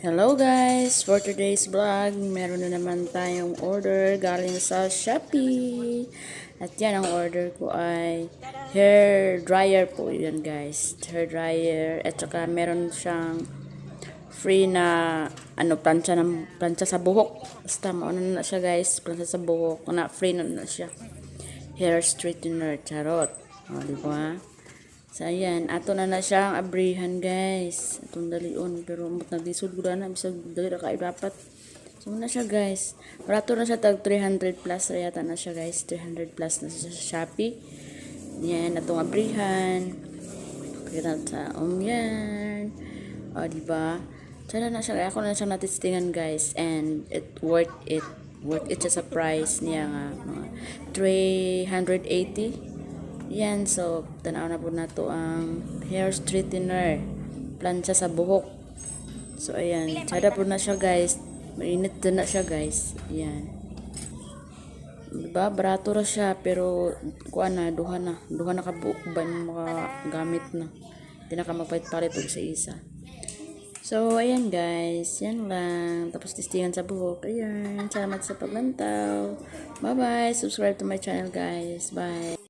Hello guys! For today's vlog, meron na naman tayong order galing sa Shopee. At yan, ang order ko ay hair dryer po yan guys. Hair dryer. At saka meron siyang free na plancha sa buhok. Basta mauna na siya guys, plancha sa buhok. Free na siya. Hair straightener, charot. O, diba? So, ayan. Ato na siyang abrihan, guys. Itong dalion. Pero, naglisod ko na. Bisag dali na kayo dapat. So, na siya, guys. Barato na siya tag 300 plus. Yata na siya, guys. 300 plus na siya sa Shopee. Yan. Atong abrihan. Kita sa yan. O, diba? Sana na siya. Ako na siya natistingan, guys. And, worth it. Worth it siya sa price niya nga. 380. Yan, so, tanaw na po na to ang hair straightener. Plancha sa buhok. So, ayan. Sada po na siya, guys. Mainit din na siya, guys. Ayan. Diba? Barato na siya, pero, kuha na, duha na kabuok ba yung mga gamit na. Hindi na ka magpalit-palit sa isa. So, ayan, guys. Yan lang. Tapos, testingan sa buhok. Ayan. Salamat sa paglantaw. Bye-bye. Subscribe to my channel, guys. Bye.